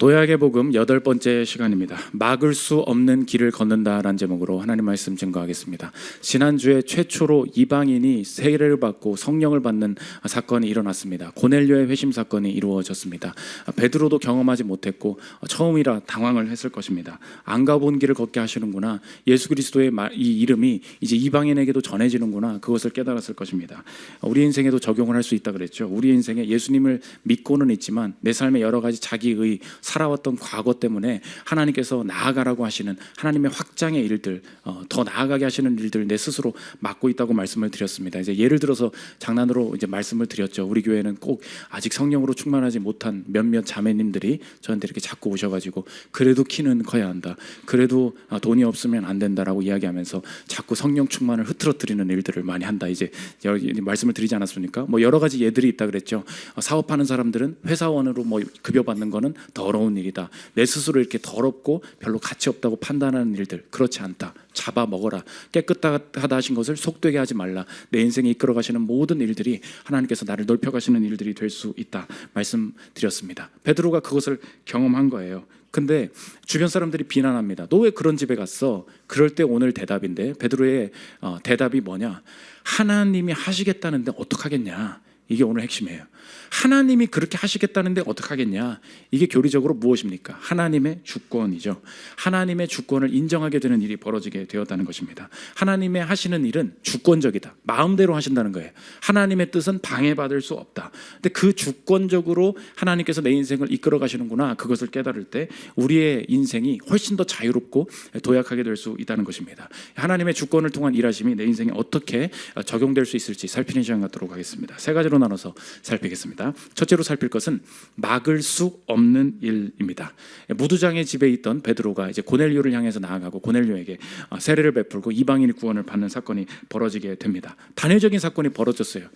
도약의 복음 8번째 시간입니다. 막을 수 없는 길을 걷는다라는 제목으로 하나님 말씀 증거하겠습니다. 지난주에 최초로 이방인이 세례를 받고 성령을 받는 사건이 일어났습니다. 고넬료의 회심 사건이 이루어졌습니다. 베드로도 경험하지 못했고 처음이라 당황을 했을 것입니다. 안 가본 길을 걷게 하시는구나. 예수 그리스도의 이 이름이 이제 이방인에게도 전해지는구나. 그것을 깨달았을 것입니다. 우리 인생에도 적용을 할 수 있다 그랬죠. 우리 인생에 예수님을 믿고는 있지만 내 삶에 여러 가지 자기의 살아왔던 과거 때문에 하나님께서 나아가라고 하시는 하나님의 확장의 일들, 더 나아가게 하시는 일들 내 스스로 맡고 있다고 말씀을 드렸습니다. 이제 예를 들어서 장난으로 이제 말씀을 드렸죠. 우리 교회는 꼭 아직 성령으로 충만하지 못한 몇몇 자매님들이 저한테 이렇게 자꾸 오셔가지고 그래도 키는 커야 한다. 그래도 돈이 없으면 안 된다라고 이야기하면서 자꾸 성령 충만을 흐트러뜨리는 일들을 많이 한다. 이제 말씀을 드리지 않았습니까? 뭐 여러 가지 예들이 있다 그랬죠. 사업하는 사람들은 회사원으로 뭐 급여 받는 거는 더러운 일이다. 내 스스로 이렇게 더럽고 별로 가치 없다고 판단하는 일들, 그렇지 않다. 잡아먹어라. 깨끗하다 하신 것을 속되게 하지 말라. 내 인생에 이끌어가시는 모든 일들이 하나님께서 나를 넓혀가시는 일들이 될 수 있다 말씀드렸습니다. 베드로가 그것을 경험한 거예요. 근데 주변 사람들이 비난합니다. 너 왜 그런 집에 갔어? 그럴 때 오늘 대답인데 베드로의 대답이 뭐냐? 하나님이 하시겠다는데 어떡하겠냐? 이게 오늘 핵심이에요. 하나님이 그렇게 하시겠다는데 어떡하겠냐? 이게 교리적으로 무엇입니까? 하나님의 주권이죠. 하나님의 주권을 인정하게 되는 일이 벌어지게 되었다는 것입니다. 하나님의 하시는 일은 주권적이다. 마음대로 하신다는 거예요. 하나님의 뜻은 방해받을 수 없다. 근데 그 주권적으로 하나님께서 내 인생을 이끌어 가시는구나. 그것을 깨달을 때 우리의 인생이 훨씬 더 자유롭고 도약하게 될 수 있다는 것입니다. 하나님의 주권을 통한 일하심이 내 인생에 어떻게 적용될 수 있을지 살피는 시간 갖도록 하겠습니다. 세 가지로 나눠서 살피겠습니다. 첫째로 살필 것은 막을 수 없는 일입니다. 무두장의 집에 있던 베드로가 이제 고넬료를 향해서 나아가고 고넬료에게 세례를 베풀고 이방인이 구원을 받는 사건이 벌어지게 됩니다. 단회적인 사건이 벌어졌어요.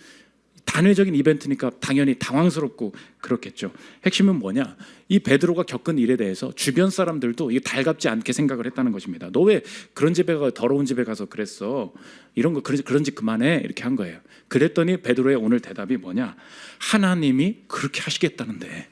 단회적인 이벤트니까 당연히 당황스럽고 그렇겠죠. 핵심은 뭐냐? 이 베드로가 겪은 일에 대해서 주변 사람들도 이게 달갑지 않게 생각을 했다는 것입니다. 너 왜 그런 집에 가 더러운 집에 가서 그랬어? 이런 거 그런 짓 그만해. 이렇게 한 거예요. 그랬더니 베드로의 오늘 대답이 뭐냐? 하나님이 그렇게 하시겠다는데.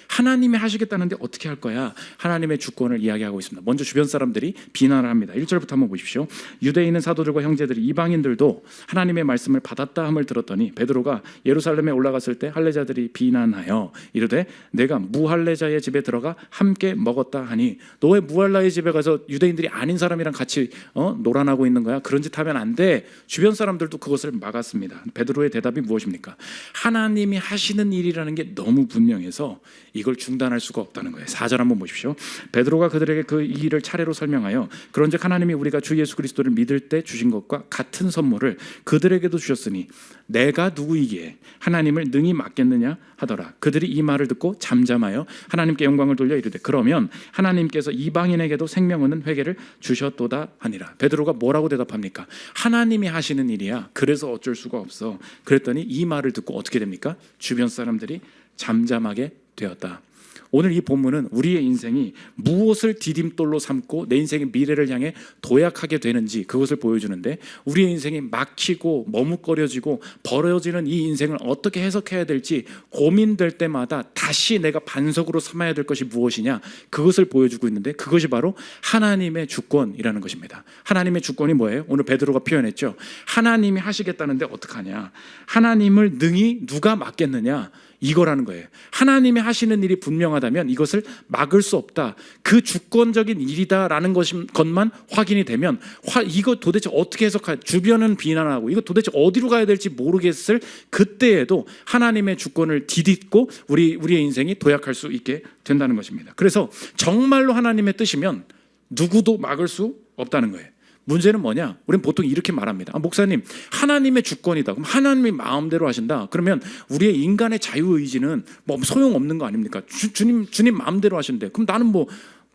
하나님이 하시겠다는데 어떻게 할 거야? 하나님의 주권을 이야기하고 있습니다. 먼저 주변 사람들이 비난을 합니다. 1절부터 한번 보십시오. 유대인은 사도들과 형제들이 이방인들도 하나님의 말씀을 받았다 함을 들었더니 베드로가 예루살렘에 올라갔을 때 할례자들이 비난하여 이르되 내가 무할례자의 집에 들어가 함께 먹었다 하니 너 왜 무할례자의 집에 가서 유대인들이 아닌 사람이랑 같이 놀아나고 있는 거야? 그런 짓 하면 안 돼. 주변 사람들도 그것을 막았습니다. 베드로의 대답이 무엇입니까? 하나님이 하시는 일이라는 게 너무 분명해서 이걸 중단할 수가 없다는 거예요. 4절 한번 보십시오. 베드로가 그들에게 그 일을 차례로 설명하여 그런즉 하나님이 우리가 주 예수 그리스도를 믿을 때 주신 것과 같은 선물을 그들에게도 주셨으니 내가 누구이기에 하나님을 능히 맡겠느냐 하더라. 그들이 이 말을 듣고 잠잠하여 하나님께 영광을 돌려 이르되 그러면 하나님께서 이방인에게도 생명 얻는 회개를 주셨도다 하니라. 베드로가 뭐라고 대답합니까? 하나님이 하시는 일이야. 그래서 어쩔 수가 없어. 그랬더니 이 말을 듣고 어떻게 됩니까? 주변 사람들이 잠잠하게 되었다. 오늘 이 본문은 우리의 인생이 무엇을 디딤돌로 삼고 내 인생의 미래를 향해 도약하게 되는지 그것을 보여주는데 우리의 인생이 막히고 머뭇거려지고 벌어지는 이 인생을 어떻게 해석해야 될지 고민될 때마다 다시 내가 반석으로 삼아야 될 것이 무엇이냐 그것을 보여주고 있는데 그것이 바로 하나님의 주권이라는 것입니다. 하나님의 주권이 뭐예요? 오늘 베드로가 표현했죠. 하나님이 하시겠다는데 어떡하냐? 하나님을 능히 누가 막겠느냐? 이거라는 거예요. 하나님이 하시는 일이 분명하다면 이것을 막을 수 없다. 그 주권적인 일이다라는 것만 확인이 되면 이거 도대체 어떻게 해석할 주변은 비난하고 이거 도대체 어디로 가야 될지 모르겠을 그때에도 하나님의 주권을 디딛고 우리의 인생이 도약할 수 있게 된다는 것입니다. 그래서 정말로 하나님의 뜻이면 누구도 막을 수 없다는 거예요. 문제는 뭐냐? 우리는 보통 이렇게 말합니다. 목사님, 하나님의 주권이다. 그럼 하나님이 마음대로 하신다. 그러면 우리의 인간의 자유의지는 뭐 소용없는 거 아닙니까? 주님 마음대로 하신대. 그럼 나는 뭐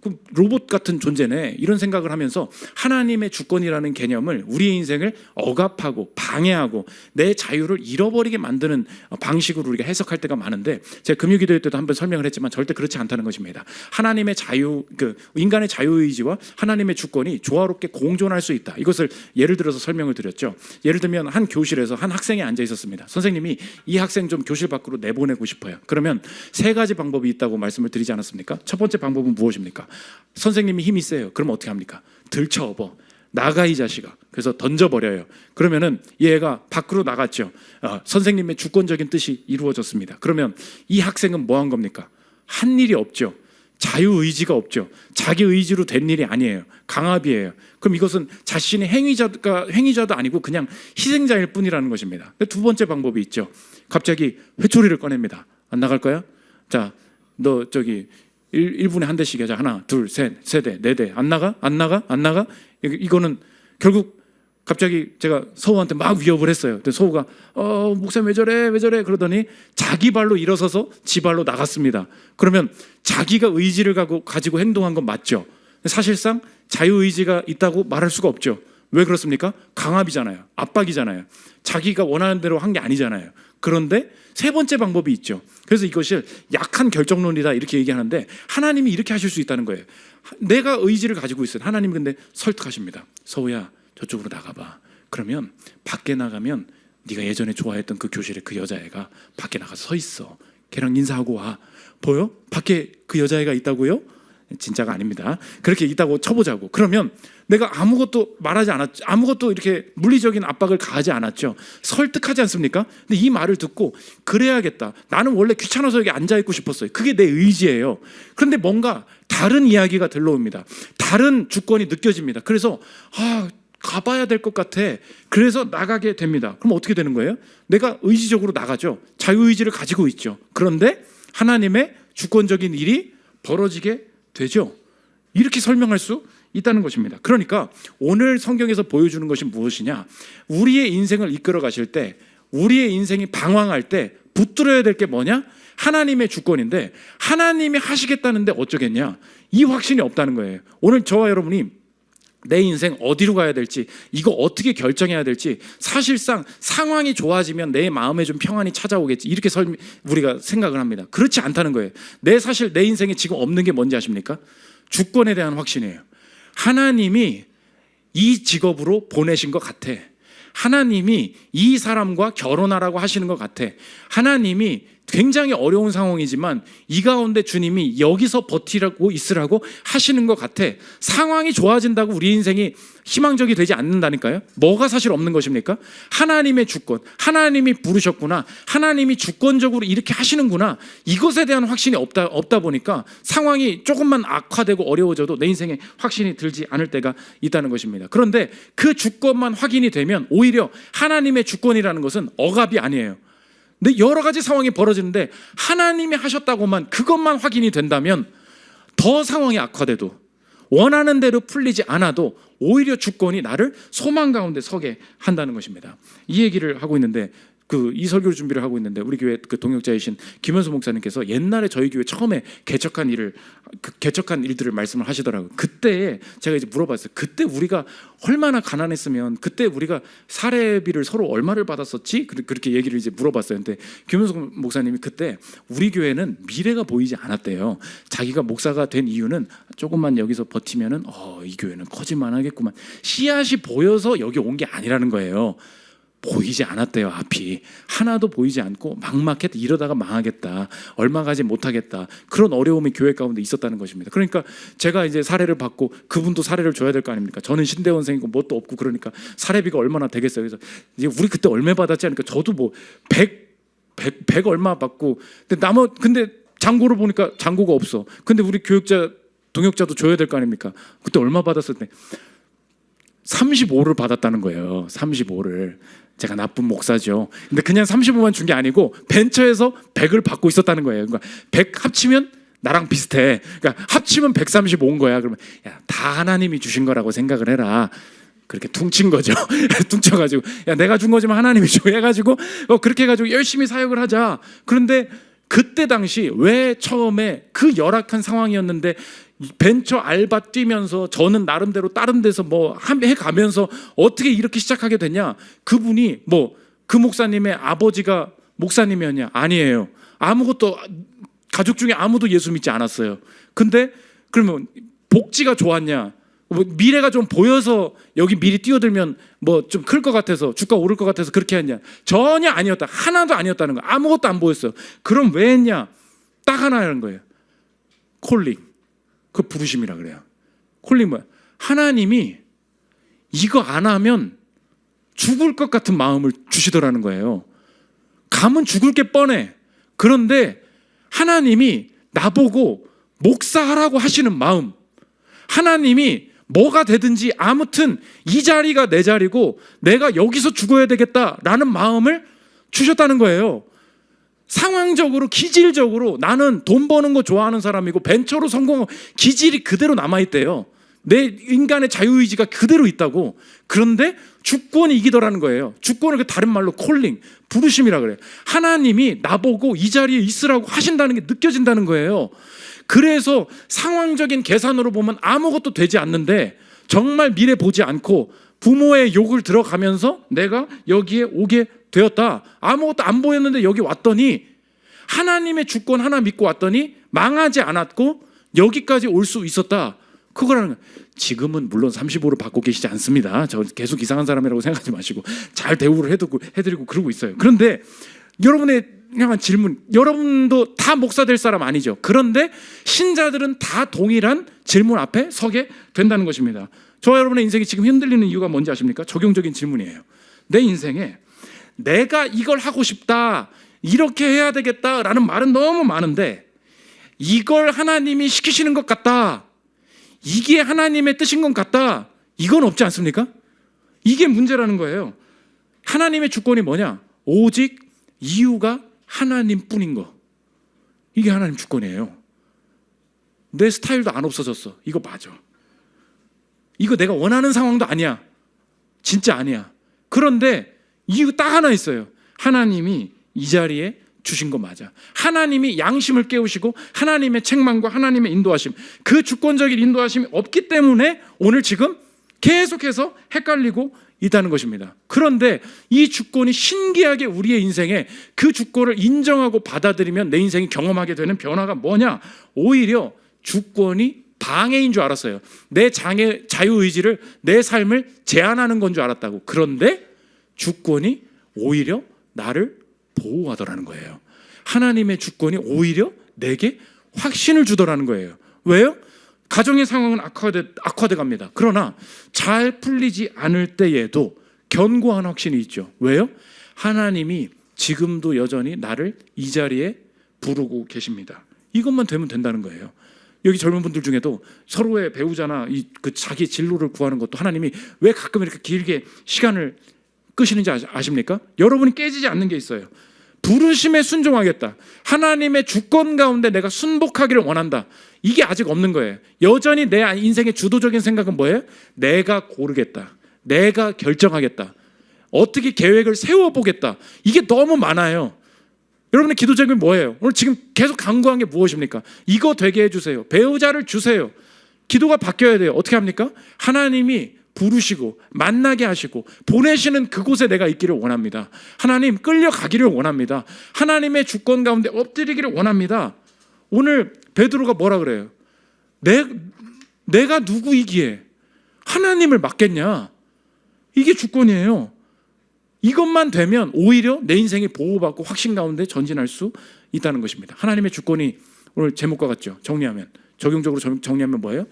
그럼 로봇 같은 존재네 이런 생각을 하면서 하나님의 주권이라는 개념을 우리의 인생을 억압하고 방해하고 내 자유를 잃어버리게 만드는 방식으로 우리가 해석할 때가 많은데, 제가 금요기도회 때도 한번 설명을 했지만 절대 그렇지 않다는 것입니다. 하나님의 자유, 인간의 자유의지와 하나님의 주권이 조화롭게 공존할 수 있다. 이것을 예를 들어서 설명을 드렸죠. 예를 들면 한 교실에서 한 학생이 앉아 있었습니다. 선생님이 이 학생 좀 교실 밖으로 내보내고 싶어요. 그러면 세 가지 방법이 있다고 말씀을 드리지 않았습니까? 첫 번째 방법은 무엇입니까? 선생님이 힘이 세요. 그럼 어떻게 합니까? 들쳐업어. 나가 이 자식아. 그래서 던져버려요. 그러면은 얘가 밖으로 나갔죠. 선생님의 주권적인 뜻이 이루어졌습니다. 그러면 이 학생은 뭐 한 겁니까? 한 일이 없죠. 자유의지가 없죠. 자기 의지로 된 일이 아니에요. 강압이에요. 그럼 이것은 자신이 행위자도 아니고 그냥 희생자일 뿐이라는 것입니다. 두 번째 방법이 있죠. 갑자기 회초리를 꺼냅니다. 안 나갈 거야? 자, 너 저기 1분에 한 대씩 하자. 하나, 둘, 셋, 세 대, 네 대. 안 나가? 안 나가? 안 나가? 이거는 결국 갑자기 제가 서우한테 막 위협을 했어요. 근데 서우가 목사님 왜 저래? 왜 저래? 그러더니 자기 발로 일어서서 지 발로 나갔습니다. 그러면 자기가 의지를 가지고 행동한 건 맞죠. 사실상 자유의지가 있다고 말할 수가 없죠. 왜 그렇습니까? 강압이잖아요. 압박이잖아요. 자기가 원하는 대로 한 게 아니잖아요. 그런데 세 번째 방법이 있죠. 그래서 이것을 약한 결정론이다 이렇게 얘기하는데, 하나님이 이렇게 하실 수 있다는 거예요. 내가 의지를 가지고 있어요. 하나님 근데 설득하십니다. 서우야, 저쪽으로 나가봐. 그러면 밖에 나가면 네가 예전에 좋아했던 그 교실에 그 여자애가 밖에 나가서 서 있어. 걔랑 인사하고 와. 보여? 밖에 그 여자애가 있다고요? 진짜가 아닙니다. 그렇게 있다고 쳐보자고. 그러면 내가 아무것도 말하지 않았죠. 아무것도 이렇게 물리적인 압박을 가하지 않았죠. 설득하지 않습니까? 근데 이 말을 듣고 그래야겠다. 나는 원래 귀찮아서 여기 앉아있고 싶었어요. 그게 내 의지예요. 그런데 뭔가 다른 이야기가 들러옵니다. 다른 주권이 느껴집니다. 그래서 가봐야 될 것 같아. 그래서 나가게 됩니다. 그럼 어떻게 되는 거예요? 내가 의지적으로 나가죠. 자유의지를 가지고 있죠. 그런데 하나님의 주권적인 일이 벌어지게 되죠. 이렇게 설명할 수 있다는 것입니다. 그러니까 오늘 성경에서 보여주는 것이 무엇이냐? 우리의 인생을 이끌어 가실 때, 우리의 인생이 방황할 때 붙들어야 될 게 뭐냐? 하나님의 주권인데, 하나님이 하시겠다는데 어쩌겠냐? 이 확신이 없다는 거예요. 오늘 저와 여러분이 내 인생 어디로 가야 될지, 이거 어떻게 결정해야 될지, 사실상 상황이 좋아지면 내 마음에 좀 평안이 찾아오겠지, 이렇게 우리가 생각을 합니다. 그렇지 않다는 거예요. 사실 내 인생에 지금 없는 게 뭔지 아십니까? 주권에 대한 확신이에요. 하나님이 이 직업으로 보내신 것 같아. 하나님이 이 사람과 결혼하라고 하시는 것 같아. 하나님이 굉장히 어려운 상황이지만 이 가운데 주님이 여기서 버티라고 있으라고 하시는 것 같아. 상황이 좋아진다고 우리 인생이 희망적이 되지 않는다니까요. 뭐가 사실 없는 것입니까? 하나님의 주권, 하나님이 부르셨구나, 하나님이 주권적으로 이렇게 하시는구나, 이것에 대한 확신이 없다 보니까 상황이 조금만 악화되고 어려워져도 내 인생에 확신이 들지 않을 때가 있다는 것입니다. 그런데 그 주권만 확인이 되면 오히려 하나님의 주권이라는 것은 억압이 아니에요. 근데 여러 가지 상황이 벌어지는데 하나님이 하셨다고만 그것만 확인이 된다면 더 상황이 악화돼도 원하는 대로 풀리지 않아도 오히려 주권이 나를 소망 가운데 서게 한다는 것입니다. 이 얘기를 하고 있는데, 이 설교를 준비를 하고 있는데 우리 교회 동역자이신 김현수 목사님께서 옛날에 저희 교회 처음에 개척한 일들을 말씀을 하시더라고요. 그때 제가 이제 물어봤어요. 그때 우리가 얼마나 가난했으면 그때 우리가 사례비를 서로 얼마를 받았었지? 그렇게 얘기를 이제 물어봤어요. 근데 김현수 목사님이 그때 우리 교회는 미래가 보이지 않았대요. 자기가 목사가 된 이유는 조금만 여기서 버티면은 이 교회는 커질만 하겠구만, 씨앗이 보여서 여기 온 게 아니라는 거예요. 보이지 않았대요. 앞이 하나도 보이지 않고 막막했다. 이러다가 망하겠다, 얼마 가지 못하겠다, 그런 어려움이 교회 가운데 있었다는 것입니다. 그러니까 제가 이제 사례를 받고 그분도 사례를 줘야 될 거 아닙니까? 저는 신대원생이고 뭣도 없고, 그러니까 사례비가 얼마나 되겠어요. 그래서 이제 우리 그때 얼마 받았지 하니까 저도 뭐 100 얼마 받고, 근데 잔고를 보니까 잔고가 없어. 근데 우리 동역자도 줘야 될 거 아닙니까? 그때 얼마 받았을 때 35를 받았다는 거예요. 35를. 제가 나쁜 목사죠. 근데 그냥 35만 준 게 아니고 벤처에서 100을 받고 있었다는 거예요. 그러니까 100 합치면 나랑 비슷해. 그러니까 합치면 135인 거야. 그러면 다 하나님이 주신 거라고 생각을 해라. 그렇게 퉁친 거죠. 퉁쳐가지고 내가 준 거지만 하나님이 줘 해가지고 그렇게 해가지고 열심히 사역을 하자. 그런데 그때 당시 왜 처음에 그 열악한 상황이었는데 벤처 알바 뛰면서 저는 나름대로 다른 데서 뭐 해가면서 어떻게 이렇게 시작하게 됐냐? 그분이 뭐 그 목사님의 아버지가 목사님이었냐? 아니에요. 아무것도 가족 중에 아무도 예수 믿지 않았어요. 근데 그러면 복지가 좋았냐? 뭐 미래가 좀 보여서 여기 미리 뛰어들면 뭐 좀 클 것 같아서 주가 오를 것 같아서 그렇게 했냐? 전혀 아니었다. 하나도 아니었다는 거예요. 아무것도 안 보였어요. 그럼 왜 했냐? 딱 하나라는 거예요. 콜링. 그 부르심이라 그래요. 콜링 뭐야? 하나님이 이거 안 하면 죽을 것 같은 마음을 주시더라는 거예요. 가면 죽을 게 뻔해. 그런데 하나님이 나보고 목사하라고 하시는 마음, 하나님이 뭐가 되든지 아무튼 이 자리가 내 자리고 내가 여기서 죽어야 되겠다라는 마음을 주셨다는 거예요. 상황적으로 기질적으로 나는 돈 버는 거 좋아하는 사람이고 벤처로 성공하고 기질이 그대로 남아있대요. 내 인간의 자유의지가 그대로 있다고. 그런데 주권이 이기더라는 거예요. 주권을 그 다른 말로 콜링, 부르심이라 그래요. 하나님이 나보고 이 자리에 있으라고 하신다는 게 느껴진다는 거예요. 그래서 상황적인 계산으로 보면 아무것도 되지 않는데 정말 미래 보지 않고 부모의 욕을 들어가면서 내가 여기에 오게 되었다. 아무것도 안 보였는데 여기 왔더니 하나님의 주권 하나 믿고 왔더니 망하지 않았고 여기까지 올 수 있었다. 그거라는 거예요. 지금은 물론 35를 받고 계시지 않습니다. 저 계속 이상한 사람이라고 생각하지 마시고 잘 대우를 해드리고 그러고 있어요. 그런데 여러분의 향한 질문, 여러분도 다 목사 될 사람 아니죠. 그런데 신자들은 다 동일한 질문 앞에 서게 된다는 것입니다. 저와 여러분의 인생이 지금 흔들리는 이유가 뭔지 아십니까? 적용적인 질문이에요. 내 인생에 내가 이걸 하고 싶다, 이렇게 해야 되겠다라는 말은 너무 많은데 이걸 하나님이 시키시는 것 같다, 이게 하나님의 뜻인 것 같다, 이건 없지 않습니까? 이게 문제라는 거예요. 하나님의 주권이 뭐냐? 오직 이유가 하나님뿐인 거. 이게 하나님 주권이에요. 내 스타일도 안 없어졌어. 이거 맞아. 이거 내가 원하는 상황도 아니야. 진짜 아니야. 그런데 이유 딱 하나 있어요. 하나님이 이 자리에 주신 거 맞아. 하나님이 양심을 깨우시고 하나님의 책망과 하나님의 인도하심, 그 주권적인 인도하심이 없기 때문에 오늘 지금 계속해서 헷갈리고 있다는 것입니다. 그런데 이 주권이 신기하게 우리의 인생에 그 주권을 인정하고 받아들이면 내 인생이 경험하게 되는 변화가 뭐냐? 오히려 주권이 방해인 줄 알았어요. 내 자유의지를, 내 삶을 제한하는 건 줄 알았다고. 그런데 주권이 오히려 나를 보호하더라는 거예요. 하나님의 주권이 오히려 내게 확신을 주더라는 거예요. 왜요? 가정의 상황은 악화돼 갑니다. 그러나 잘 풀리지 않을 때에도 견고한 확신이 있죠. 왜요? 하나님이 지금도 여전히 나를 이 자리에 부르고 계십니다. 이것만 되면 된다는 거예요. 여기 젊은 분들 중에도 서로의 배우자나 그 자기 진로를 구하는 것도 하나님이 왜 가끔 이렇게 길게 시간을 끄시는지 아십니까? 여러분이 깨지지 않는 게 있어요. 부르심에 순종하겠다. 하나님의 주권 가운데 내가 순복하기를 원한다. 이게 아직 없는 거예요. 여전히 내 인생의 주도적인 생각은 뭐예요? 내가 고르겠다. 내가 결정하겠다. 어떻게 계획을 세워보겠다. 이게 너무 많아요. 여러분의 기도적인 뭐예요? 오늘 지금 계속 간구한 게 무엇입니까? 이거 되게 해주세요. 배우자를 주세요. 기도가 바뀌어야 돼요. 어떻게 합니까? 하나님이 부르시고 만나게 하시고 보내시는 그곳에 내가 있기를 원합니다. 하나님 끌려가기를 원합니다. 하나님의 주권 가운데 엎드리기를 원합니다. 오늘 베드로가 뭐라 그래요? 내가 누구이기에 하나님을 맡겠냐? 이게 주권이에요. 이것만 되면 오히려 내 인생이 보호받고 확신 가운데 전진할 수 있다는 것입니다. 하나님의 주권이 오늘 제목과 같죠? 정리하면, 적용적으로 정리하면 뭐예요?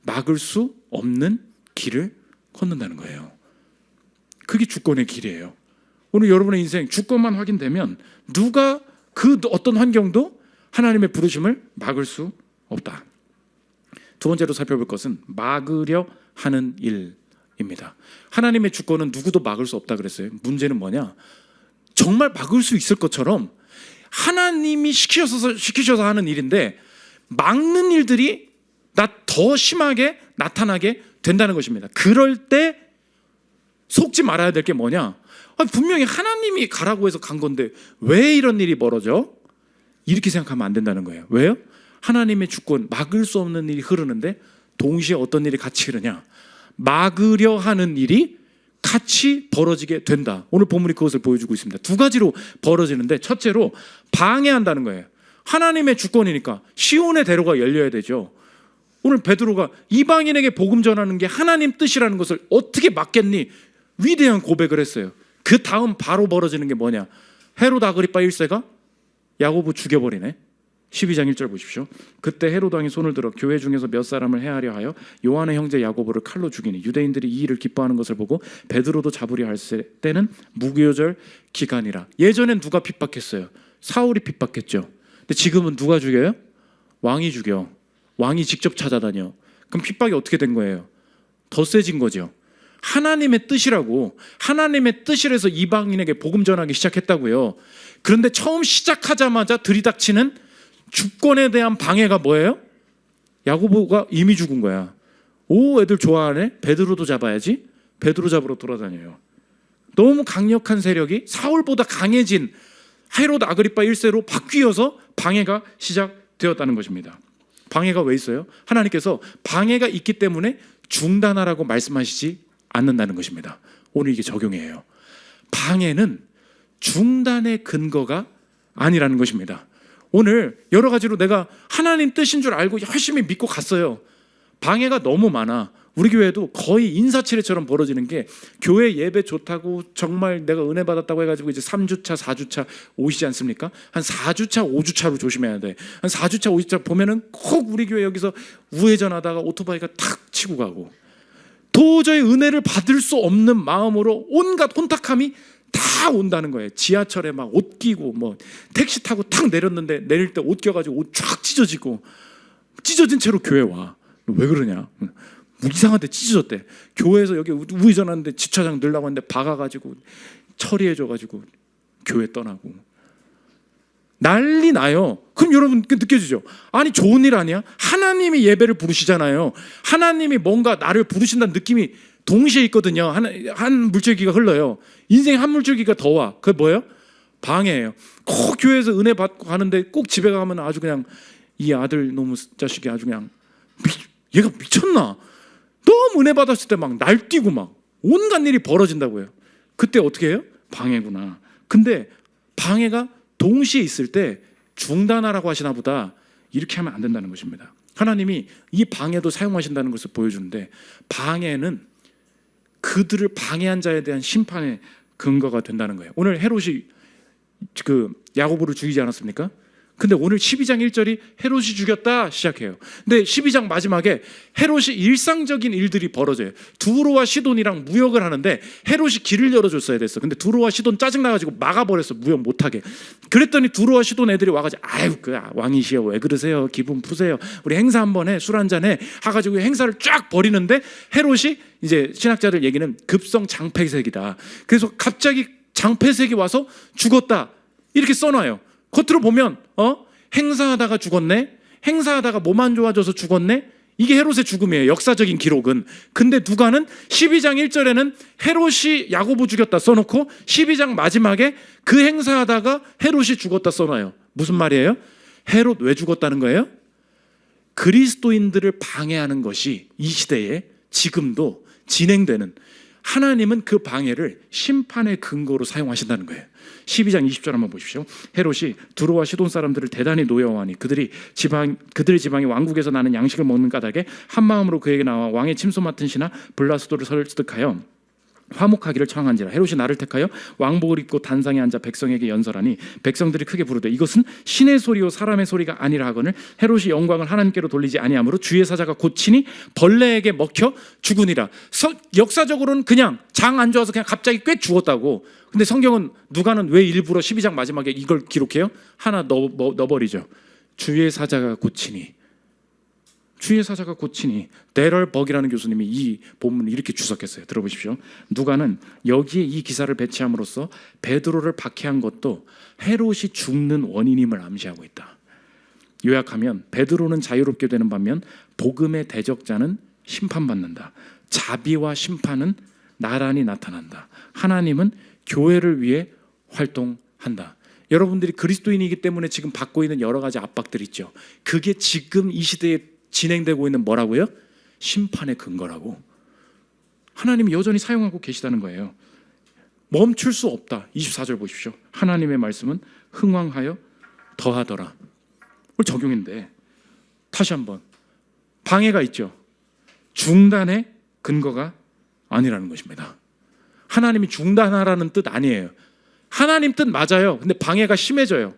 막을 수 없는 길을 걷는다는 거예요. 그게 주권의 길이에요. 오늘 여러분의 인생 주권만 확인되면 누가 그 어떤 환경도 하나님의 부르심을 막을 수 없다. 두 번째로 살펴볼 것은 막으려 하는 일입니다. 하나님의 주권은 누구도 막을 수 없다 그랬어요. 문제는 뭐냐? 정말 막을 수 있을 것처럼 하나님이 시키셔서 하는 일인데 막는 일들이 더 심하게 나타나게 된다는 것입니다. 그럴 때 속지 말아야 될 게 뭐냐? 분명히 하나님이 가라고 해서 간 건데 왜 이런 일이 벌어져? 이렇게 생각하면 안 된다는 거예요. 왜요? 하나님의 주권, 막을 수 없는 일이 흐르는데 동시에 어떤 일이 같이 흐르냐? 막으려 하는 일이 같이 벌어지게 된다. 오늘 본문이 그것을 보여주고 있습니다. 두 가지로 벌어지는데, 첫째로 방해한다는 거예요. 하나님의 주권이니까 시온의 대로가 열려야 되죠. 오늘 베드로가 이방인에게 복음 전하는 게 하나님 뜻이라는 것을 어떻게 막겠니? 위대한 고백을 했어요. 그 다음 바로 벌어지는 게 뭐냐? 헤롯 아그리파 1세가 야고보 죽여버리네. 12장 1절 보십시오. 그때 헤롯 왕이 손을 들어 교회 중에서 몇 사람을 해하려 하여 요한의 형제 야고보를 칼로 죽이니 유대인들이 이 일을 기뻐하는 것을 보고 베드로도 잡으려 할 때는 무교절 기간이라. 예전엔 누가 핍박했어요? 사울이 핍박했죠. 근데 지금은 누가 죽여요? 왕이 죽여. 왕이 직접 찾아다녀. 그럼 핍박이 어떻게 된 거예요? 더 세진 거죠. 하나님의 뜻이라고, 하나님의 뜻이라서 이방인에게 복음 전하기 시작했다고요. 그런데 처음 시작하자마자 들이닥치는 주권에 대한 방해가 뭐예요? 야고보가 이미 죽은 거야. 오, 애들 좋아하네. 베드로도 잡아야지. 베드로 잡으러 돌아다녀요. 너무 강력한 세력이 사울보다 강해진 헤롯 아그리파 1세로 바뀌어서 방해가 시작되었다는 것입니다. 방해가 왜 있어요? 하나님께서 방해가 있기 때문에 중단하라고 말씀하시지 않는다는 것입니다. 오늘 이게 적용이에요. 방해는 중단의 근거가 아니라는 것입니다. 오늘 여러 가지로 내가 하나님 뜻인 줄 알고 열심히 믿고 갔어요. 방해가 너무 많아. 우리 교회도 거의 인사치레처럼 벌어지는 게, 교회 예배 좋다고 정말 내가 은혜 받았다고 해가지고 이제 3주차 4주차 오시지 않습니까? 한 4주차 5주차로 조심해야 돼. 한 4주차 5주차 보면은 꼭 우리 교회 여기서 우회전하다가 오토바이가 탁 치고 가고, 도저히 은혜를 받을 수 없는 마음으로 온갖 혼탁함이 다 온다는 거예요. 지하철에 막 옷 끼고 뭐 택시 타고 탁 내렸는데 내릴 때 옷 껴가지고 옷 쫙 찢어지고, 찢어진 채로 교회 와. 왜 그러냐? 이상한데 찢어졌대. 교회에서 여기 우회전하는데 주차장 넣으려고 하는데 박아가지고 처리해줘가지고 교회 떠나고 난리 나요. 그럼 여러분 느껴지죠? 아니, 좋은 일 아니야? 하나님이 예배를 부르시잖아요. 하나님이 뭔가 나를 부르신다는 느낌이 동시에 있거든요. 한 물줄기가 흘러요. 인생에 한 물줄기가 더 와. 그게 뭐예요? 방해예요. 꼭 교회에서 은혜 받고 가는데 꼭 집에 가면 아주 그냥 이 아들 놈의 자식이 아주 그냥 얘가 미쳤나? 너무 은혜 받았을 때 막 날뛰고 막 온갖 일이 벌어진다고요. 그때 어떻게 해요? 방해구나. 근데 방해가 동시에 있을 때 중단하라고 하시나 보다, 이렇게 하면 안 된다는 것입니다. 하나님이 이 방해도 사용하신다는 것을 보여주는데, 방해는 그들을 방해한 자에 대한 심판의 근거가 된다는 거예요. 오늘 헤롯이 그 야고보를 죽이지 않았습니까? 근데 오늘 12장 1절이 헤롯이 죽였다 시작해요. 근데 12장 마지막에 헤롯이 일상적인 일들이 벌어져요. 두로와 시돈이랑 무역을 하는데 헤롯이 길을 열어줬어야 됐어. 근데 두로와 시돈 짜증나가지고 막아버렸어. 무역 못하게. 그랬더니 두로와 시돈 애들이 와가지고, 아유, 그 왕이시여 왜 그러세요? 기분 푸세요. 우리 행사 한번 해. 술 한잔 해. 해가지고 행사를 쫙 벌이는데, 헤롯이 이제 신학자들 얘기는 급성 장폐색이다. 그래서 갑자기 장폐색이 와서 죽었다 이렇게 써놔요. 겉으로 보면 행사하다가 죽었네, 행사하다가 몸 안 좋아져서 죽었네, 이게 헤롯의 죽음이에요. 역사적인 기록은. 근데 누가는 12장 1절에는 헤롯이 야고보 죽였다 써놓고 12장 마지막에 그 행사하다가 헤롯이 죽었다 써놔요. 무슨 말이에요? 헤롯 왜 죽었다는 거예요? 그리스도인들을 방해하는 것이 이 시대에 지금도 진행되는, 하나님은 그 방해를 심판의 근거로 사용하신다는 거예요. 12장 20절 한번 보십시오. 헤롯이 두로와 시돈 사람들을 대단히 노여워하니 그들의 지방이 왕국에서 나는 양식을 먹는 까닭에 한 마음으로 그에게 나와 왕의 침소 맡은 신하 블라스도를 설득하여 화목하기를 청한지라. 헤롯이 나를 택하여 왕복을 입고 단상에 앉아 백성에게 연설하니 백성들이 크게 부르되 이것은 신의 소리요 사람의 소리가 아니라 하거늘 헤롯이 영광을 하나님께로 돌리지 아니하므로 주의 사자가 고치니 벌레에게 먹혀 죽으니라. 역사적으로는 그냥 장 안 좋아서 그냥 갑자기 꽤 죽었다고. 근데 성경은, 누가는 왜 일부러 12장 마지막에 이걸 기록해요? 하나 넣어버리죠. 주의 사자가 고치니. 주의 사자가 고치니. 데럴 버기라는 교수님이 이 본문을 이렇게 주석했어요. 들어보십시오. 누가는 여기에 이 기사를 배치함으로써 베드로를 박해한 것도 헤롯이 죽는 원인임을 암시하고 있다. 요약하면 베드로는 자유롭게 되는 반면 복음의 대적자는 심판받는다. 자비와 심판은 나란히 나타난다. 하나님은 교회를 위해 활동한다. 여러분들이 그리스도인이기 때문에 지금 받고 있는 여러 가지 압박들 있죠. 그게 지금 이 시대에 진행되고 있는 뭐라고요? 심판의 근거라고. 하나님이 여전히 사용하고 계시다는 거예요. 멈출 수 없다. 24절 보십시오. 하나님의 말씀은 흥왕하여 더하더라. 오늘 적용인데 다시 한번 방해가 있죠. 중단의 근거가 아니라는 것입니다. 하나님이 중단하라는 뜻 아니에요. 하나님 뜻 맞아요. 근데 방해가 심해져요.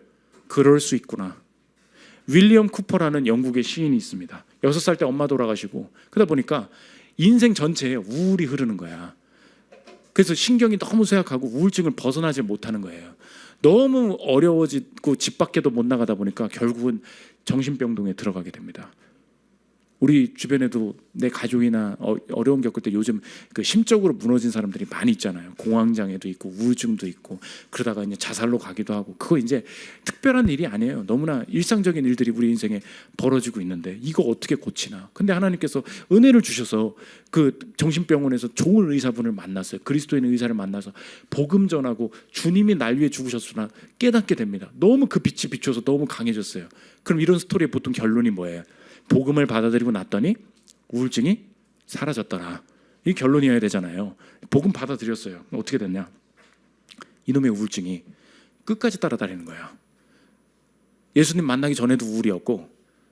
그럴 수 있구나. 윌리엄 쿠퍼라는 영국의 시인이 있습니다. 6살 때 엄마 돌아가시고 그러다 보니까 인생 전체에 우울이 흐르는 거야. 그래서 신경이 너무 쇠약하고 우울증을 벗어나지 못하는 거예요. 너무 어려워지고 집 밖에도 못 나가다 보니까 결국은 정신병동에 들어가게 됩니다. 우리 주변에도 내 가족이나 어려움 겪을 때 요즘 그 심적으로 무너진 사람들이 많이 있잖아요. 공황장애도 있고 우울증도 있고 그러다가 이제 자살로 가기도 하고. 그거 이제 특별한 일이 아니에요. 너무나 일상적인 일들이 우리 인생에 벌어지고 있는데 이거 어떻게 고치나. 근데 하나님께서 은혜를 주셔서 그 정신병원에서 좋은 의사분을 만났어요. 그리스도인 의사를 만나서 복음 전하고 주님이 날 위해 죽으셨으나 깨닫게 됩니다. 너무 그 빛이 비춰서 너무 강해졌어요. 그럼 이런 스토리의 보통 결론이 뭐예요? 복음을 받아들이고 났더니 우울증이 사라졌더라. 이 결론이어야 되잖아요. 복음 받아들였어요. 어떻게 됐냐? 이놈의 우울증이 끝까지 따라다니는 거야. 예수님 만나기 전에도 우울이었고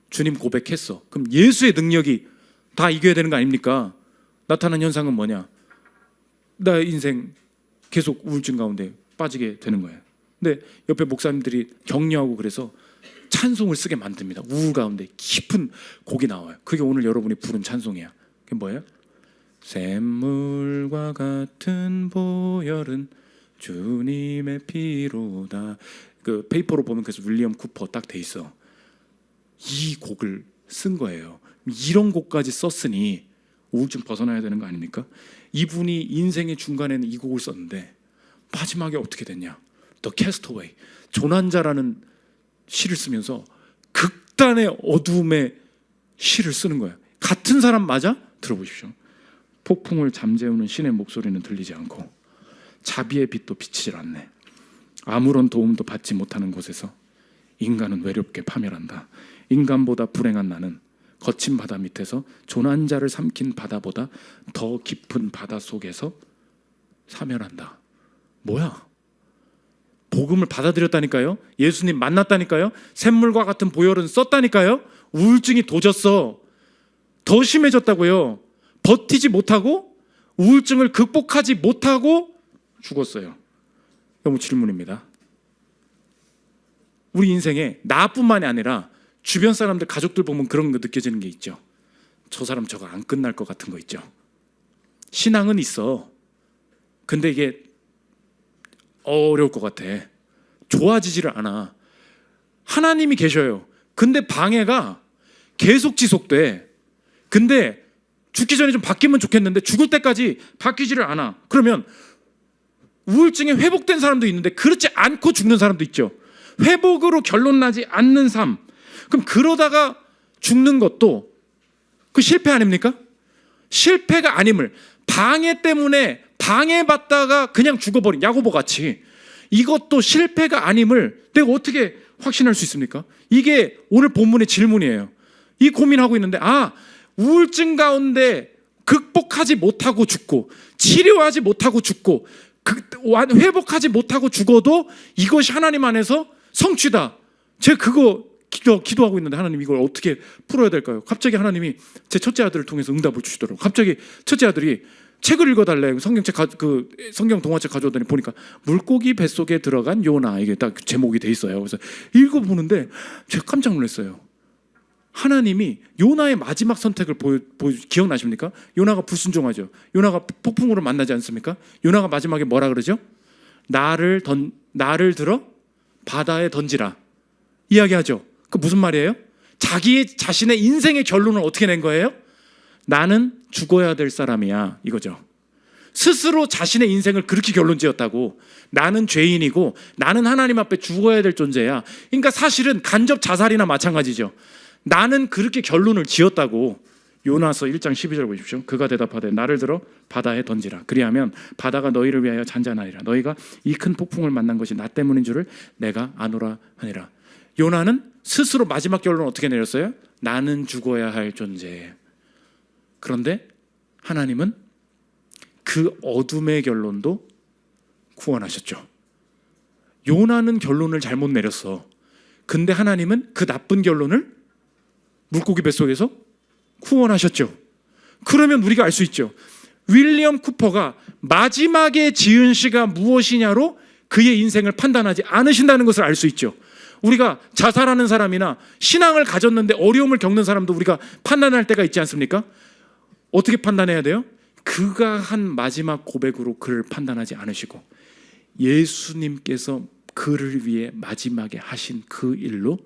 주님 고백했어. 그럼 예수의 능력이 다 이겨야 되는 거 아닙니까? 나타난 현상은 뭐냐? 나 인생 계속 우울증 가운데 빠지게 되는 거예요. 근데 옆에 목사님들이 격려하고 그래서 찬송을 쓰게 만듭니다. 우울 가운데 깊은 곡이 나와요. 그게 오늘 여러분이 부른 찬송이야. 그게 뭐예요? 샘물과 같은 보혈은 주님의 피로다. 그 페이퍼로 보면 그래서 윌리엄 쿠퍼 딱 돼 있어. 이 곡을 쓴 거예요. 이런 곡까지 썼으니 우울증 벗어나야 되는 거 아닙니까? 이분이 인생의 중간에는 이 곡을 썼는데 마지막에 어떻게 됐냐? The Castaway, 조난자라는 시를 쓰면서 극단의 어두움의 시를 쓰는 거예요. 같은 사람 맞아? 들어보십시오. 폭풍을 잠재우는 신의 목소리는 들리지 않고 자비의 빛도 비치질 않네. 아무런 도움도 받지 못하는 곳에서 인간은 외롭게 파멸한다. 인간보다 불행한 나는 거친 바다 밑에서 조난자를 삼킨 바다보다 더 깊은 바다 속에서 사멸한다. 뭐야? 복음을 받아들였다니까요. 예수님 만났다니까요. 샘물과 같은 보혈은 썼다니까요. 우울증이 도졌어. 더 심해졌다고요. 버티지 못하고 우울증을 극복하지 못하고 죽었어요. 너무 질문입니다. 우리 인생에 나뿐만이 아니라 주변 사람들, 가족들 보면 그런 거 느껴지는 게 있죠. 저 사람 저거 안 끝날 것 같은 거 있죠. 신앙은 있어. 근데 이게 어려울 것 같아. 좋아지지를 않아. 하나님이 계셔요. 근데 방해가 계속 지속돼. 근데 죽기 전에 좀 바뀌면 좋겠는데 죽을 때까지 바뀌지를 않아. 그러면 우울증에 회복된 사람도 있는데 그렇지 않고 죽는 사람도 있죠. 회복으로 결론 나지 않는 삶. 그럼 그러다가 죽는 것도 그 실패 아닙니까? 실패가 아님을 방해 때문에 방해받다가 그냥 죽어버린 야고보 같이 이것도 실패가 아님을 내가 어떻게 확신할 수 있습니까? 이게 오늘 본문의 질문이에요. 이 고민하고 있는데 우울증 가운데 극복하지 못하고 죽고 치료하지 못하고 죽고 회복하지 못하고 죽어도 이것이 하나님 안에서 성취다. 제가 그거 기도하고 있는데 하나님 이걸 어떻게 풀어야 될까요? 갑자기 하나님이 제 첫째 아들을 통해서 응답을 주시더라고요. 갑자기 첫째 아들이 책을 읽어달래. 성경 동화책 가져오더니 보니까 물고기 뱃속에 들어간 요나, 이게 딱 제목이 돼 있어요. 그래서 읽어보는데 제가 깜짝 놀랐어요. 하나님이 요나의 마지막 선택을 기억나십니까? 요나가 불순종하죠. 요나가 폭풍우를 만나지 않습니까? 요나가 마지막에 뭐라 그러죠? 나를 들어 바다에 던지라 이야기하죠. 그 무슨 말이에요? 자신의 인생의 결론을 어떻게 낸 거예요? 나는 죽어야 될 사람이야, 이거죠. 스스로 자신의 인생을 그렇게 결론 지었다고. 나는 죄인이고 나는 하나님 앞에 죽어야 될 존재야. 그러니까 사실은 간접 자살이나 마찬가지죠. 나는 그렇게 결론을 지었다고. 요나서 1장 12절 보십시오. 그가 대답하되 나를 들어 바다에 던지라. 그리하면 바다가 너희를 위하여 잔잔하리라. 너희가 이 큰 폭풍을 만난 것이 나 때문인 줄을 내가 아노라 하니라. 요나는 스스로 마지막 결론을 어떻게 내렸어요? 나는 죽어야 할 존재. 그런데 하나님은 그 어둠의 결론도 구원하셨죠. 요나는 결론을 잘못 내렸어. 근데 하나님은 그 나쁜 결론을 물고기 뱃속에서 구원하셨죠. 그러면 우리가 알 수 있죠. 윌리엄 쿠퍼가 마지막에 지은 시가 무엇이냐로 그의 인생을 판단하지 않으신다는 것을 알 수 있죠. 우리가 자살하는 사람이나 신앙을 가졌는데 어려움을 겪는 사람도 우리가 판단할 때가 있지 않습니까? 어떻게 판단해야 돼요? 그가 한 마지막 고백으로 그를 판단하지 않으시고 예수님께서 그를 위해 마지막에 하신 그 일로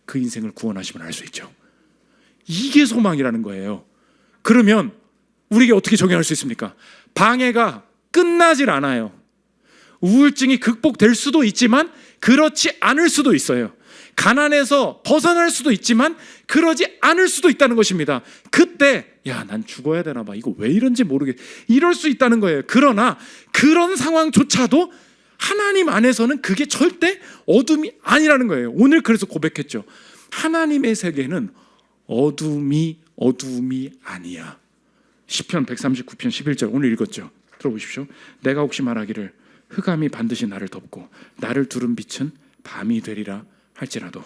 그 인생을 구원하시면 알 수 있죠. 이게 소망이라는 거예요. 그러면 우리에게 어떻게 적용할 수 있습니까? 방해가 끝나질 않아요. 우울증이 극복될 수도 있지만 그렇지 않을 수도 있어요. 가난에서 벗어날 수도 있지만 그러지 않을 수도 있다는 것입니다. 그때 야, 난 죽어야 되나 봐. 이거 왜 이런지 모르겠. 이럴 수 있다는 거예요. 그러나 그런 상황조차도 하나님 안에서는 그게 절대 어둠이 아니라는 거예요. 오늘 그래서 고백했죠. 하나님의 세계는 어둠이 아니야. 시편 139편 11절 오늘 읽었죠. 들어보십시오. 내가 혹시 말하기를 흑암이 반드시 나를 덮고 나를 두른 빛은 밤이 되리라 할지라도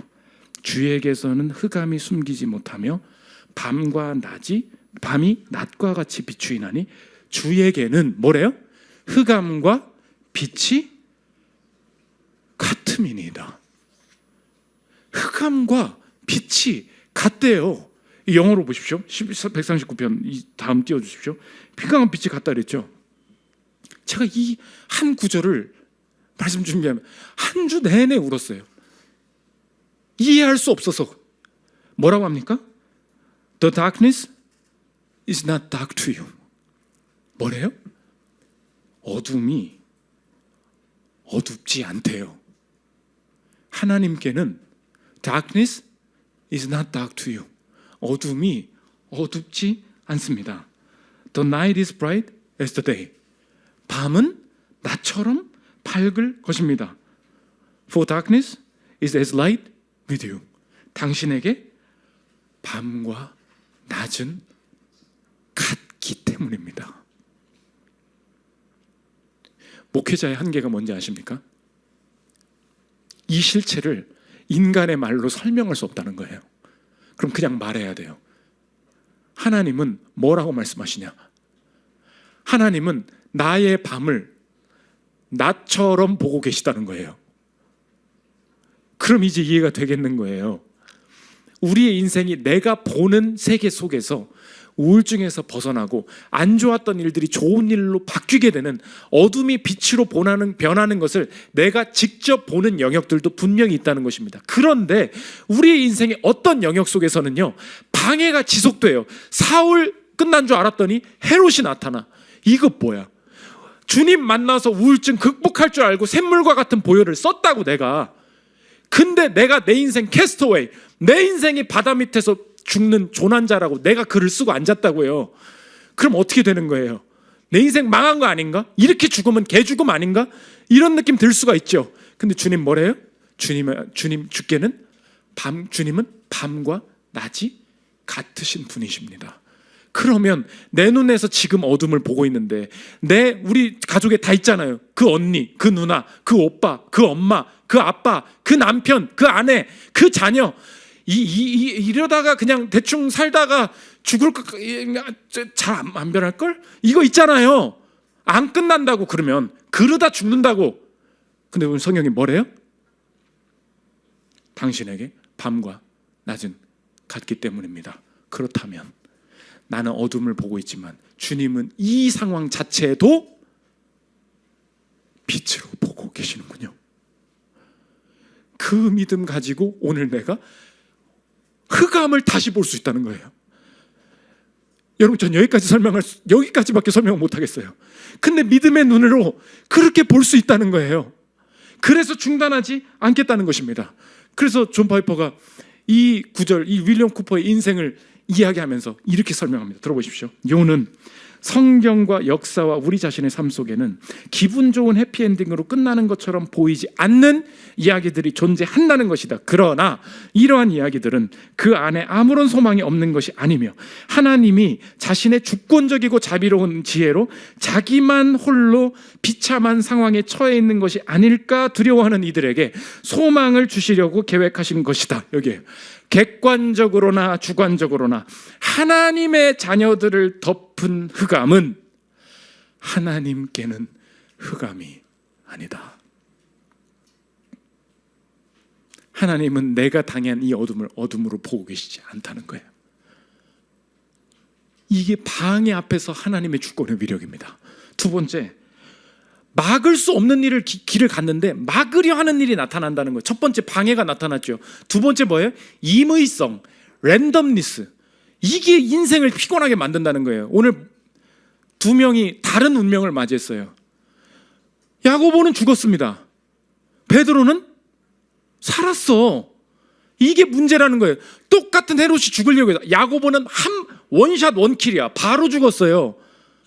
주에게서는 흑암이 숨기지 못하며 밤이 낮과 같이 비추이나니 주에게는 뭐래요? 흑암과 빛이 같음이니이다. 흑암과 빛이 같대요. 영어로 보십시오. 139편 다음 띄워주십시오. 흑암과 빛이 같다 그랬죠. 제가 이 한 구절을 말씀 준비하면 한 주 내내 울었어요. 이해할 수 없어서. 뭐라고 합니까? The darkness is not dark to you. 뭐래요? 어둠이 어둡지 않대요. 하나님께는 darkness is not dark to you. 어둠이 어둡지 않습니다. The night is bright as the day. 밤은 낮처럼 밝을 것입니다. For darkness is as light with you. 당신에게 밤과 낮은 같기 때문입니다. 목회자의 한계가 뭔지 아십니까? 이 실체를 인간의 말로 설명할 수 없다는 거예요. 그럼 그냥 말해야 돼요. 하나님은 뭐라고 말씀하시냐? 하나님은 나의 밤을 낮처럼 보고 계시다는 거예요. 그럼 이제 이해가 되겠는 거예요. 우리의 인생이 내가 보는 세계 속에서 우울증에서 벗어나고 안 좋았던 일들이 좋은 일로 바뀌게 되는 어둠이 빛으로 변하는 것을 내가 직접 보는 영역들도 분명히 있다는 것입니다. 그런데 우리의 인생의 어떤 영역 속에서는요, 방해가 지속돼요. 사울 끝난 줄 알았더니 헤롯이 나타나. 이거 뭐야? 주님 만나서 우울증 극복할 줄 알고 샘물과 같은 보혈을 썼다고 내가. 근데 내가 내 인생 캐스터웨이, 내 인생이 바다 밑에서 죽는 조난자라고 내가 글을 쓰고 앉았다고요. 그럼 어떻게 되는 거예요? 내 인생 망한 거 아닌가? 이렇게 죽으면 개죽음 아닌가? 이런 느낌 들 수가 있죠. 근데 주님 뭐래요? 주께는 주님은 밤과 낮이 같으신 분이십니다. 그러면 내 눈에서 지금 어둠을 보고 있는데 우리 가족에 다 있잖아요. 그 언니, 그 누나, 그 오빠, 그 엄마, 그 아빠, 그 남편, 그 아내, 그 자녀, 이러다가 그냥 대충 살다가 죽을 거 잘 안 변할걸? 이거 있잖아요. 안 끝난다고. 그러면 그러다 죽는다고. 근데 오늘 성경이 뭐래요? 당신에게 밤과 낮은 같기 때문입니다. 그렇다면 나는 어둠을 보고 있지만 주님은 이 상황 자체도 빛으로 보고 계시는군요. 그 믿음 가지고 오늘 내가 흑암을 다시 볼 수 있다는 거예요. 여러분, 전 여기까지밖에 설명을 못 하겠어요. 근데 믿음의 눈으로 그렇게 볼 수 있다는 거예요. 그래서 중단하지 않겠다는 것입니다. 그래서 존 파이퍼가 이 구절, 이 윌리엄 쿠퍼의 인생을 이야기하면서 이렇게 설명합니다. 들어보십시오. 요는 성경과 역사와 우리 자신의 삶 속에는 기분 좋은 해피엔딩으로 끝나는 것처럼 보이지 않는 이야기들이 존재한다는 것이다. 그러나 이러한 이야기들은 그 안에 아무런 소망이 없는 것이 아니며 하나님이 자신의 주권적이고 자비로운 지혜로 자기만 홀로 비참한 상황에 처해 있는 것이 아닐까 두려워하는 이들에게 소망을 주시려고 계획하신 것이다. 여기에요. 객관적으로나 주관적으로나 하나님의 자녀들을 덮은 흑암은 하나님께는 흑암이 아니다. 하나님은 내가 당한 이 어둠을 어둠으로 보고 계시지 않다는 거예요. 이게 방해 앞에서 하나님의 주권의 위력입니다. 두 번째, 막을 수 없는 길을 갔는데 막으려 하는 일이 나타난다는 거예요. 첫 번째, 방해가 나타났죠. 두 번째 뭐예요? 임의성, 랜덤니스. 이게 인생을 피곤하게 만든다는 거예요. 오늘 두 명이 다른 운명을 맞이했어요. 야고보는 죽었습니다. 베드로는 살았어. 이게 문제라는 거예요. 똑같은 헤롯이 죽으려고 해서 야고보는 원샷 원킬이야. 바로 죽었어요.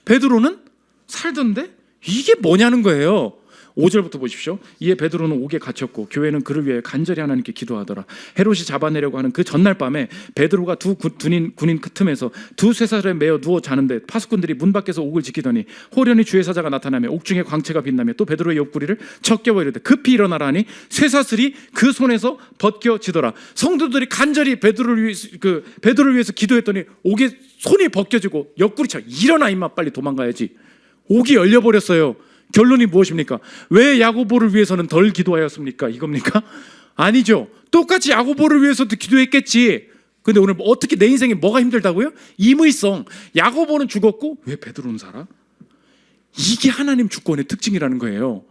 베드로는 살던데 이게 뭐냐는 거예요. 5절부터 보십시오. 이에 베드로는 옥에 갇혔고 교회는 그를 위해 간절히 하나님께 기도하더라. 헤롯이 잡아내려고 하는 그 전날 밤에 베드로가 두 군인 틈에서 두 쇠사슬에 매어 누워 자는데 파수꾼들이 문 밖에서 옥을 지키더니 호련히 주의 사자가 나타나며 옥중에 광채가 빛나며 또 베드로의 옆구리를 척겨워 이르되 급히 일어나라니 쇠사슬이 그 손에서 벗겨지더라. 성도들이 간절히 베드로를 위해서 기도했더니 옥에 손이 벗겨지고 옆구리 쳐 일어나 임마 빨리 도망가야지. 옥이 열려버렸어요. 결론이 무엇입니까? 왜 야고보를 위해서는 덜 기도하였습니까? 이겁니까? 아니죠. 똑같이 야고보를 위해서도 기도했겠지. 근데 오늘 어떻게 내 인생에 뭐가 힘들다고요? 임의성. 야고보는 죽었고 왜 베드로는 살아? 이게 하나님 주권의 특징이라는 거예요.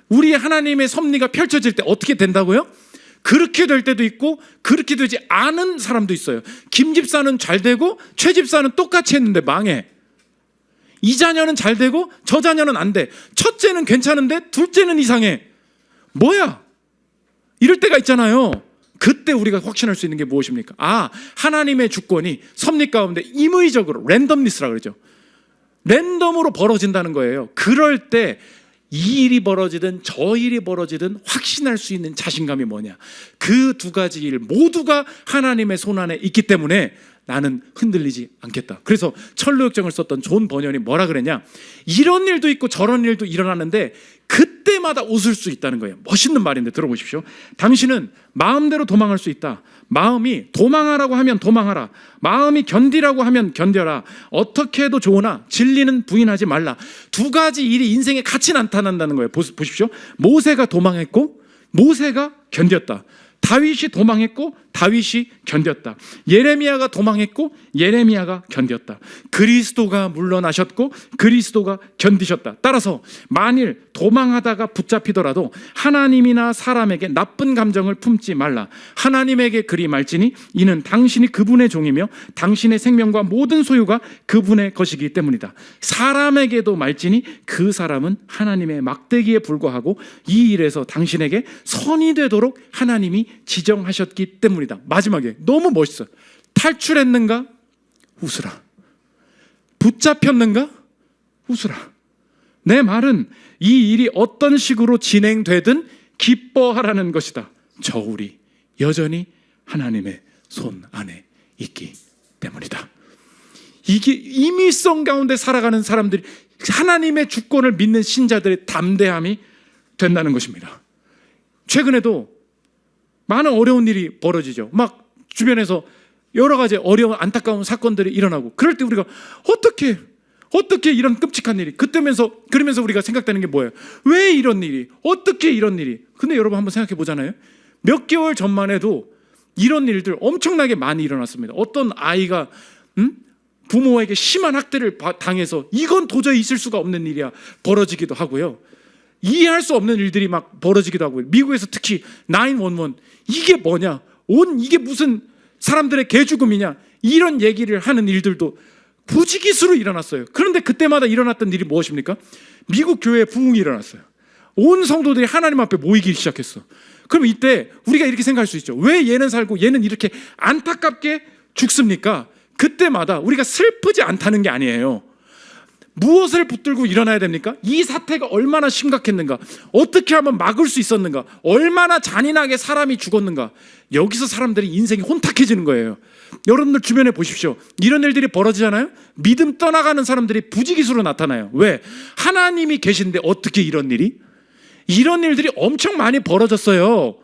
우리 하나님의 섭리가 펼쳐질 때 어떻게 된다고요? 그렇게 될 때도 있고 그렇게 되지 않은 사람도 있어요. 김 집사는 잘 되고 최 집사는 똑같이 했는데 망해. 이 자녀는 잘 되고 저 자녀는 안 돼. 첫째는 괜찮은데 둘째는 이상해. 뭐야? 이럴 때가 있잖아요. 그때 우리가 확신할 수 있는 게 무엇입니까? 하나님의 주권이 섭리 가운데 임의적으로 랜덤니스라고 그러죠. 랜덤으로 벌어진다는 거예요. 그럴 때 이 일이 벌어지든 저 일이 벌어지든 확신할 수 있는 자신감이 뭐냐? 그 두 가지 일 모두가 하나님의 손안에 있기 때문에 나는 흔들리지 않겠다. 그래서 철로역정을 썼던 존 버년이 뭐라 그랬냐? 이런 일도 있고 저런 일도 일어나는데 그때마다 웃을 수 있다는 거예요. 멋있는 말인데 들어보십시오. 당신은 마음대로 도망할 수 있다. 마음이 도망하라고 하면 도망하라. 마음이 견디라고 하면 견뎌라. 어떻게 해도 좋으나 진리는 부인하지 말라. 두 가지 일이 인생에 같이 나타난다는 거예요. 보십시오. 모세가 도망했고 모세가 견뎠다. 다윗이 도망했고 다윗이 견뎠다. 예레미야가 도망했고 예레미야가 견뎠다. 그리스도가 물러나셨고 그리스도가 견디셨다. 따라서 만일 도망하다가 붙잡히더라도 하나님이나 사람에게 나쁜 감정을 품지 말라. 하나님에게 그리 말지니 이는 당신이 그분의 종이며 당신의 생명과 모든 소유가 그분의 것이기 때문이다. 사람에게도 말지니 그 사람은 하나님의 막대기에 불과하고 이 일에서 당신에게 선이 되도록 하나님이 지정하셨기 때문이다. 마지막에 너무 멋있어요. 탈출했는가? 웃으라. 붙잡혔는가? 웃으라. 내 말은 이 일이 어떤 식으로 진행되든 기뻐하라는 것이다. 저울이 여전히 하나님의 손 안에 있기 때문이다. 이게 임의성 가운데 살아가는 사람들이 하나님의 주권을 믿는 신자들의 담대함이 된다는 것입니다. 최근에도 많은 어려운 일이 벌어지죠. 막 주변에서 여러 가지 어려운 안타까운 사건들이 일어나고 그럴 때 우리가 어떻게 이런 끔찍한 일이 그러면서 우리가 생각되는 게 뭐예요? 왜 이런 일이? 어떻게 이런 일이? 근데 여러분 한번 생각해 보잖아요. 몇 개월 전만 해도 이런 일들 엄청나게 많이 일어났습니다. 어떤 아이가 부모에게 심한 학대를 당해서 이건 도저히 있을 수가 없는 일이야 벌어지기도 하고요. 이해할 수 없는 일들이 막 벌어지기도 하고요. 미국에서 특히 911 이게 뭐냐? 이게 무슨 사람들의 개죽음이냐? 이런 얘기를 하는 일들도 부지기수로 일어났어요. 그런데 그때마다 일어났던 일이 무엇입니까? 미국 교회에 부흥이 일어났어요. 온 성도들이 하나님 앞에 모이기 시작했어. 그럼 이때 우리가 이렇게 생각할 수 있죠. 왜 얘는 살고 얘는 이렇게 안타깝게 죽습니까? 그때마다 우리가 슬프지 않다는 게 아니에요. 무엇을 붙들고 일어나야 됩니까? 이 사태가 얼마나 심각했는가? 어떻게 하면 막을 수 있었는가? 얼마나 잔인하게 사람이 죽었는가? 여기서 사람들이 인생이 혼탁해지는 거예요. 여러분들 주변에 보십시오. 이런 일들이 벌어지잖아요. 믿음 떠나가는 사람들이 부지기수로 나타나요. 왜? 하나님이 계신데 어떻게 이런 일이? 이런 일들이 엄청 많이 벌어졌어요.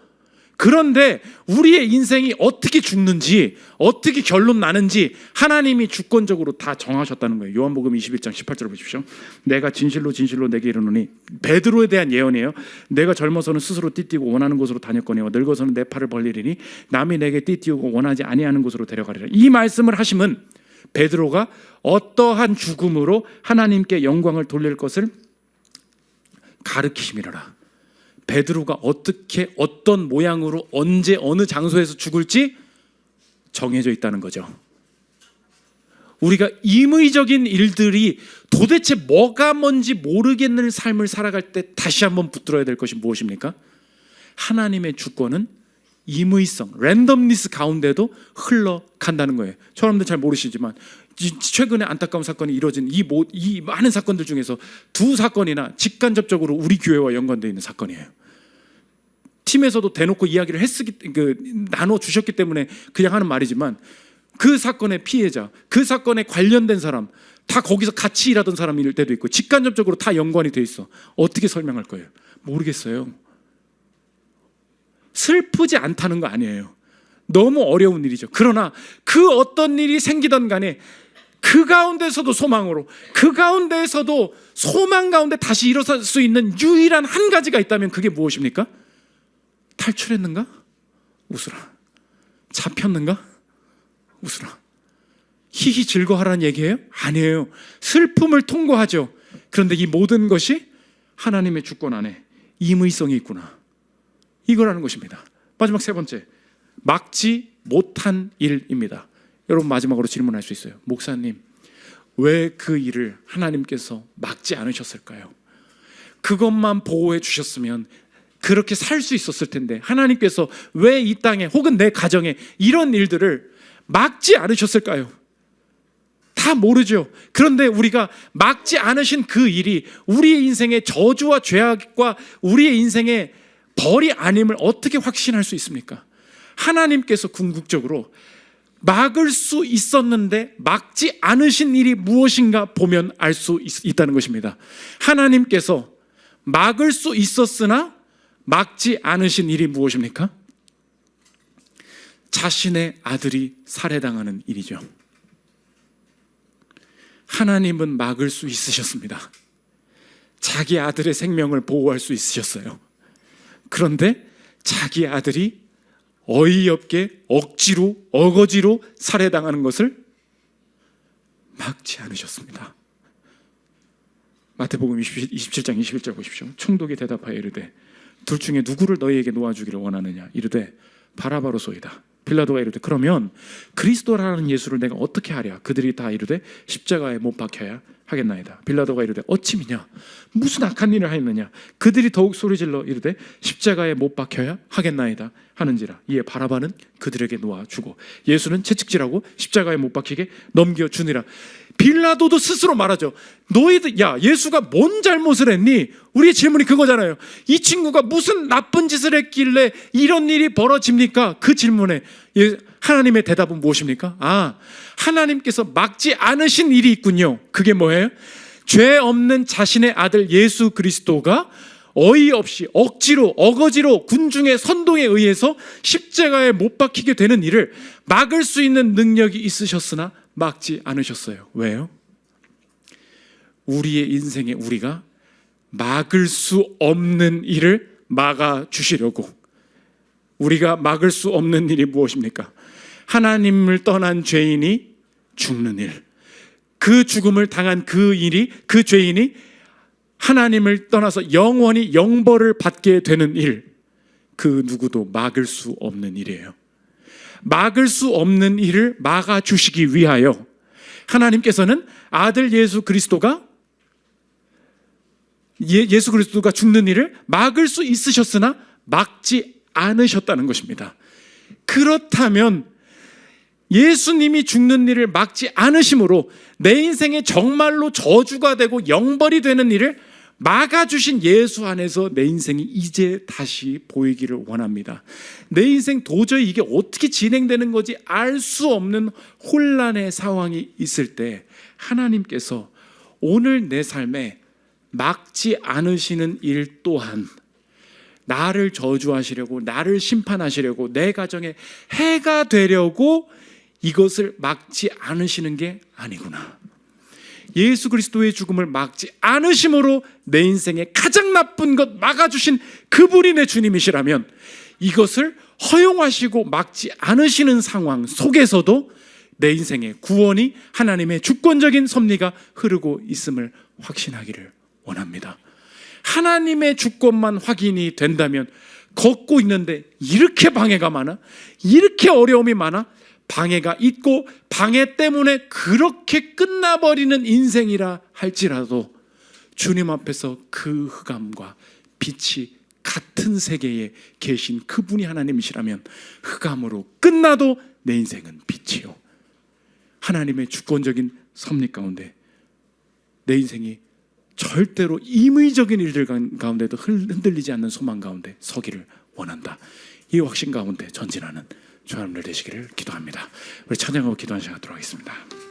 그런데 우리의 인생이 어떻게 죽는지, 어떻게 결론 나는지 하나님이 주권적으로 다 정하셨다는 거예요. 요한복음 21장 18절 보십시오. 내가 진실로 진실로 내게 이르노니, 베드로에 대한 예언이에요. 내가 젊어서는 스스로 띠띠고 원하는 곳으로 다녔거니와 늙어서는 내 팔을 벌리리니 남이 내게 띠띠우고 원하지 아니하는 곳으로 데려가리라. 이 말씀을 하심은 베드로가 어떠한 죽음으로 하나님께 영광을 돌릴 것을 가르치심이라. 베드로가 어떻게 어떤 모양으로 언제 어느 장소에서 죽을지 정해져 있다는 거죠. 우리가 임의적인 일들이 도대체 뭐가 뭔지 모르겠는 삶을 살아갈 때 다시 한번 붙들어야 될 것이 무엇입니까? 하나님의 주권은 임의성, 랜덤니스 가운데도 흘러간다는 거예요. 여러분들 잘 모르시지만 최근에 안타까운 사건이 이뤄진 이 많은 사건들 중에서 두 사건이나 직간접적으로 우리 교회와 연관되어 있는 사건이에요. 팀에서도 대놓고 이야기를 나눠 주셨기 때문에 그냥 하는 말이지만, 그 사건의 피해자, 그 사건에 관련된 사람, 다 거기서 같이 일하던 사람일 때도 있고 직간접적으로 다 연관이 돼 있어. 어떻게 설명할 거예요? 모르겠어요. 슬프지 않다는 거 아니에요. 너무 어려운 일이죠. 그러나 그 어떤 일이 생기던 간에 그 가운데서도 소망으로, 그 가운데에서도 소망 가운데 다시 일어설 수 있는 유일한 한 가지가 있다면 그게 무엇입니까? 탈출했는가? 웃으라. 잡혔는가? 웃으라. 희희 즐거워하라는 얘기예요? 아니에요. 슬픔을 통과하죠. 그런데 이 모든 것이 하나님의 주권 안에 임의성이 있구나, 이거라는 것입니다. 마지막 세 번째, 막지 못한 일입니다. 여러분, 마지막으로 질문할 수 있어요. 목사님, 왜 그 일을 하나님께서 막지 않으셨을까요? 그것만 보호해 주셨으면 그렇게 살 수 있었을 텐데 하나님께서 왜 이 땅에 혹은 내 가정에 이런 일들을 막지 않으셨을까요? 다 모르죠. 그런데 우리가 막지 않으신 그 일이 우리의 인생의 저주와 죄악과 우리의 인생의 벌이 아님을 어떻게 확신할 수 있습니까? 하나님께서 궁극적으로 막을 수 있었는데 막지 않으신 일이 무엇인가 보면 알 수 있다는 것입니다. 하나님께서 막을 수 있었으나 막지 않으신 일이 무엇입니까? 자신의 아들이 살해당하는 일이죠. 하나님은 막을 수 있으셨습니다. 자기 아들의 생명을 보호할 수 있으셨어요. 그런데 자기 아들이 어이없게 억지로, 어거지로 살해당하는 것을 막지 않으셨습니다. 마태복음 27장 21절 보십시오. 총독이 대답하여 이르되 둘 중에 누구를 너희에게 놓아주기를 원하느냐? 이르되 바라바로소이다. 빌라도가 이르되 그러면 그리스도라는 예수를 내가 어떻게 하랴? 그들이 다 이르되 십자가에 못 박혀야 하겠나이다. 빌라도가 이르되 어찌 미냐? 무슨 악한 일을 하였느냐? 그들이 더욱 소리질러 이르되 십자가에 못 박혀야 하겠나이다 하는지라. 이에 바라바는 그들에게 놓아주고 예수는 채찍질하고 십자가에 못 박히게 넘겨주니라. 빌라도도 스스로 말하죠. 너희들, 야, 예수가 뭔 잘못을 했니? 우리의 질문이 그거잖아요. 이 친구가 무슨 나쁜 짓을 했길래 이런 일이 벌어집니까? 그 질문에 하나님의 대답은 무엇입니까? 하나님께서 막지 않으신 일이 있군요. 그게 뭐예요? 죄 없는 자신의 아들 예수 그리스도가 어이없이 억지로, 어거지로 군중의 선동에 의해서 십자가에 못 박히게 되는 일을 막을 수 있는 능력이 있으셨으나 막지 않으셨어요. 왜요? 우리의 인생에 우리가 막을 수 없는 일을 막아주시려고. 우리가 막을 수 없는 일이 무엇입니까? 하나님을 떠난 죄인이 죽는 일. 그 죽음을 당한 그 일이, 그 죄인이 하나님을 떠나서 영원히 영벌을 받게 되는 일. 그 누구도 막을 수 없는 일이에요. 막을 수 없는 일을 막아주시기 위하여 하나님께서는 아들 예수 그리스도가 죽는 일을 막을 수 있으셨으나 막지 않으셨다는 것입니다. 그렇다면 예수님이 죽는 일을 막지 않으심으로 내 인생에 정말로 저주가 되고 영벌이 되는 일을 막아주신 예수 안에서 내 인생이 이제 다시 보이기를 원합니다. 내 인생 도저히 이게 어떻게 진행되는 건지 알 수 없는 혼란의 상황이 있을 때 하나님께서 오늘 내 삶에 막지 않으시는 일 또한 나를 저주하시려고, 나를 심판하시려고, 내 가정에 해가 되려고 이것을 막지 않으시는 게 아니구나. 예수 그리스도의 죽음을 막지 않으심으로 내 인생에 가장 나쁜 것 막아주신 그분이 내 주님이시라면 이것을 허용하시고 막지 않으시는 상황 속에서도 내 인생의 구원이 하나님의 주권적인 섭리가 흐르고 있음을 확신하기를 원합니다. 하나님의 주권만 확인이 된다면 걷고 있는데 이렇게 방해가 많아? 이렇게 어려움이 많아? 방해가 있고 방해 때문에 그렇게 끝나버리는 인생이라 할지라도 주님 앞에서 그 흑암과 빛이 같은 세계에 계신 그분이 하나님이시라면 흑암으로 끝나도 내 인생은 빛이요, 하나님의 주권적인 섭리 가운데 내 인생이 절대로 임의적인 일들 가운데도 흔들리지 않는 소망 가운데 서기를 원한다. 이 확신 가운데 전진하는 주 여러분들 되시기를 기도합니다. 우리 찬양하고 기도하는 시간 갖도록 하겠습니다.